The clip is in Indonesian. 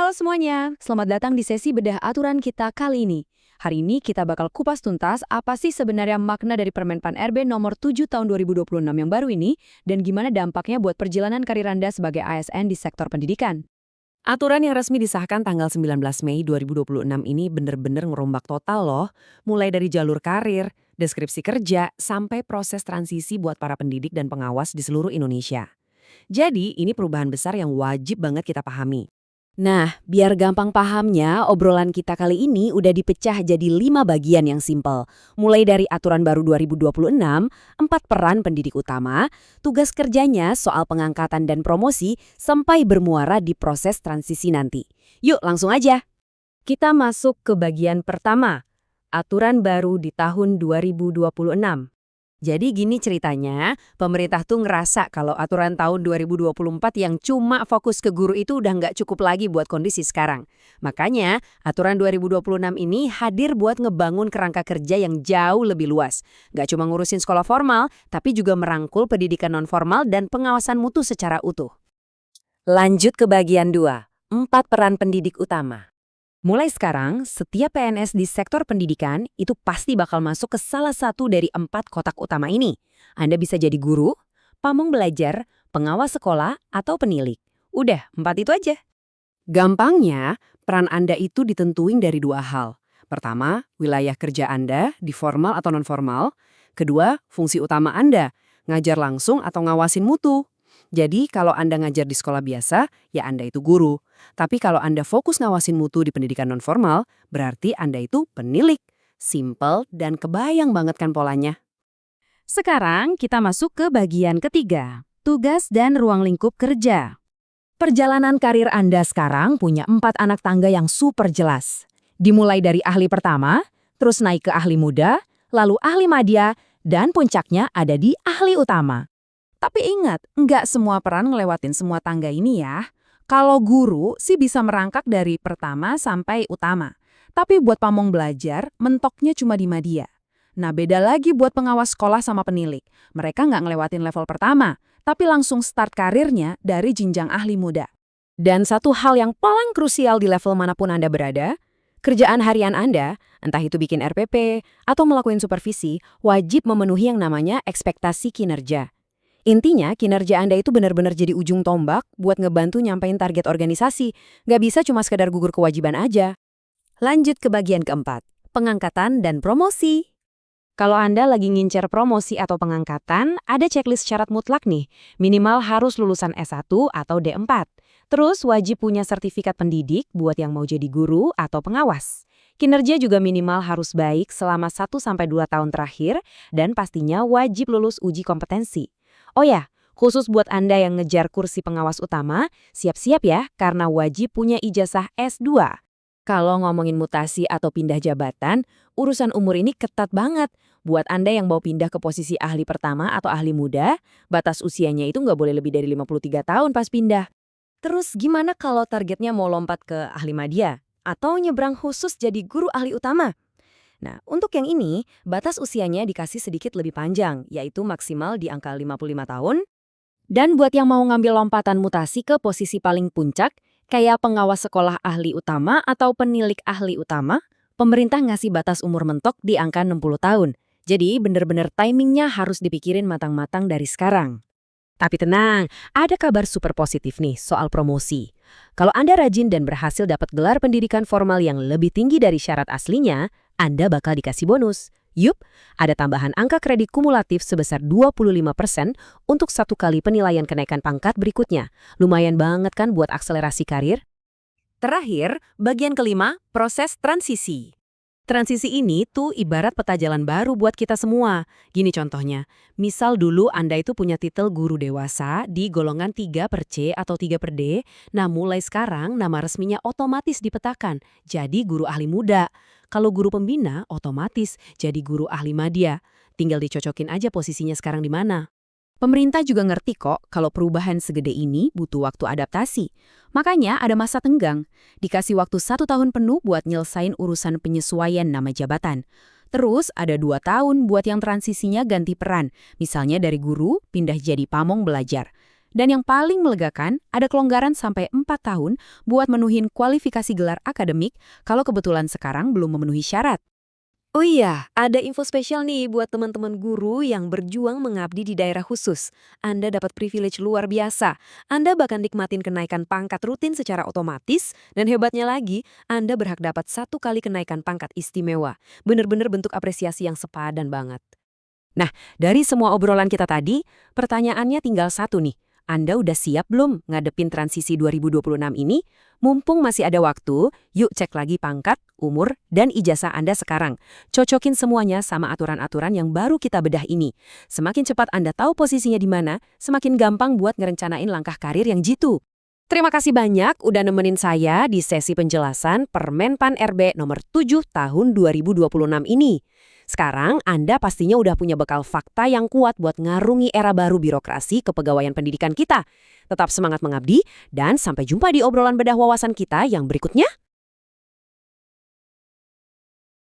Halo semuanya, selamat datang di sesi bedah aturan kita kali ini. Hari ini kita bakal kupas tuntas apa sih sebenarnya makna dari Permen Pan RB nomor 7 tahun 2026 yang baru ini dan gimana dampaknya buat perjalanan karir Anda sebagai ASN di sektor pendidikan. Aturan yang resmi disahkan tanggal 19 Mei 2026 ini bener-bener ngerombak total loh. Mulai dari jalur karir, deskripsi kerja, sampai proses transisi buat para pendidik dan pengawas di seluruh Indonesia. Jadi ini perubahan besar yang wajib banget kita pahami. Nah, biar gampang pahamnya, obrolan kita kali ini udah dipecah jadi 5 bagian yang simpel. Mulai dari aturan baru 2026, 4 peran pendidik utama, tugas kerjanya soal pengangkatan dan promosi, sampai bermuara di proses transisi nanti. Yuk langsung aja. Kita masuk ke bagian pertama, aturan baru di tahun 2026. Jadi gini ceritanya, pemerintah tuh ngerasa kalau aturan tahun 2024 yang cuma fokus ke guru itu udah nggak cukup lagi buat kondisi sekarang. Makanya, aturan 2026 ini hadir buat ngebangun kerangka kerja yang jauh lebih luas. Nggak cuma ngurusin sekolah formal, tapi juga merangkul pendidikan non-formal dan pengawasan mutu secara utuh. Lanjut ke bagian 2, 4 peran pendidik utama. Mulai sekarang, setiap PNS di sektor pendidikan itu pasti bakal masuk ke salah satu dari 4 kotak utama ini. Anda bisa jadi guru, pamong belajar, pengawas sekolah, atau penilik. Udah, 4 itu aja. Gampangnya, peran Anda itu ditentuin dari 2 hal. Pertama, wilayah kerja Anda di formal atau non-formal. Kedua, fungsi utama Anda, ngajar langsung atau ngawasin mutu. Jadi kalau Anda ngajar di sekolah biasa, ya Anda itu guru. Tapi kalau Anda fokus ngawasin mutu di pendidikan nonformal, berarti Anda itu penilik. Simple dan kebayang banget kan polanya. Sekarang kita masuk ke bagian ketiga, tugas dan ruang lingkup kerja. Perjalanan karir Anda sekarang punya 4 anak tangga yang super jelas. Dimulai dari ahli pertama, terus naik ke ahli muda, lalu ahli madya, dan puncaknya ada di ahli utama. Tapi ingat, nggak semua peran ngelewatin semua tangga ini ya. Kalau guru sih bisa merangkak dari pertama sampai utama. Tapi buat pamong belajar, mentoknya cuma di madya. Nah beda lagi buat pengawas sekolah sama penilik. Mereka nggak ngelewatin level pertama, tapi langsung start karirnya dari jenjang ahli muda. Dan satu hal yang paling krusial di level manapun Anda berada, kerjaan harian Anda, entah itu bikin RPP atau melakukan supervisi, wajib memenuhi yang namanya ekspektasi kinerja. Intinya, kinerja Anda itu benar-benar jadi ujung tombak buat ngebantu nyampein target organisasi. Nggak bisa cuma sekedar gugur kewajiban aja. Lanjut ke bagian keempat, pengangkatan dan promosi. Kalau Anda lagi ngincer promosi atau pengangkatan, ada checklist syarat mutlak nih. Minimal harus lulusan S1 atau D4. Terus wajib punya sertifikat pendidik buat yang mau jadi guru atau pengawas. Kinerja juga minimal harus baik selama 1-2 tahun terakhir dan pastinya wajib lulus uji kompetensi. Oh ya, khusus buat Anda yang ngejar kursi pengawas utama, siap-siap ya karena wajib punya ijazah S2. Kalau ngomongin mutasi atau pindah jabatan, urusan umur ini ketat banget. Buat Anda yang mau pindah ke posisi ahli pertama atau ahli muda, batas usianya itu nggak boleh lebih dari 53 tahun pas pindah. Terus gimana kalau targetnya mau lompat ke ahli madya? Atau nyebrang khusus jadi guru ahli utama? Nah, untuk yang ini, batas usianya dikasih sedikit lebih panjang, yaitu maksimal di angka 55 tahun. Dan buat yang mau ngambil lompatan mutasi ke posisi paling puncak, kayak pengawas sekolah ahli utama atau penilik ahli utama, pemerintah ngasih batas umur mentok di angka 60 tahun. Jadi bener-bener timingnya harus dipikirin matang-matang dari sekarang. Tapi tenang, ada kabar super positif nih soal promosi. Kalau Anda rajin dan berhasil dapat gelar pendidikan formal yang lebih tinggi dari syarat aslinya, Anda bakal dikasih bonus. Yup, ada tambahan angka kredit kumulatif sebesar 25% untuk 1 kali penilaian kenaikan pangkat berikutnya. Lumayan banget kan buat akselerasi karir? Terakhir, bagian kelima, proses transisi. Transisi ini tuh ibarat peta jalan baru buat kita semua. Gini contohnya, misal dulu Anda itu punya titel guru dewasa di golongan 3/C atau 3/D, nah mulai sekarang nama resminya otomatis dipetakan, jadi guru ahli muda. Kalau guru pembina, otomatis jadi guru ahli madya. Tinggal dicocokin aja posisinya sekarang di mana. Pemerintah juga ngerti kok kalau perubahan segede ini butuh waktu adaptasi. Makanya ada masa tenggang. Dikasih waktu 1 tahun penuh buat nyelesain urusan penyesuaian nama jabatan. Terus ada 2 tahun buat yang transisinya ganti peran. Misalnya dari guru pindah jadi pamong belajar. Dan yang paling melegakan, ada kelonggaran sampai 4 tahun buat menuhin kualifikasi gelar akademik kalau kebetulan sekarang belum memenuhi syarat. Oh iya, ada info spesial nih buat teman-teman guru yang berjuang mengabdi di daerah khusus. Anda dapat privilege luar biasa. Anda bahkan nikmatin kenaikan pangkat rutin secara otomatis, dan hebatnya lagi, Anda berhak dapat 1 kali kenaikan pangkat istimewa. Bener-bener bentuk apresiasi yang sepadan banget. Nah, dari semua obrolan kita tadi, pertanyaannya tinggal satu nih. Anda udah siap belum ngadepin transisi 2026 ini? Mumpung masih ada waktu, yuk cek lagi pangkat, umur, dan ijazah Anda sekarang. Cocokin semuanya sama aturan-aturan yang baru kita bedah ini. Semakin cepat Anda tahu posisinya di mana, semakin gampang buat ngerencanain langkah karir yang jitu. Terima kasih banyak udah nemenin saya di sesi penjelasan Permenpan RB nomor 7 tahun 2026 ini. Sekarang Anda pastinya udah punya bekal fakta yang kuat buat ngarungi era baru birokrasi kepegawaian pendidikan kita. Tetap semangat mengabdi, dan sampai jumpa di obrolan bedah wawasan kita yang berikutnya.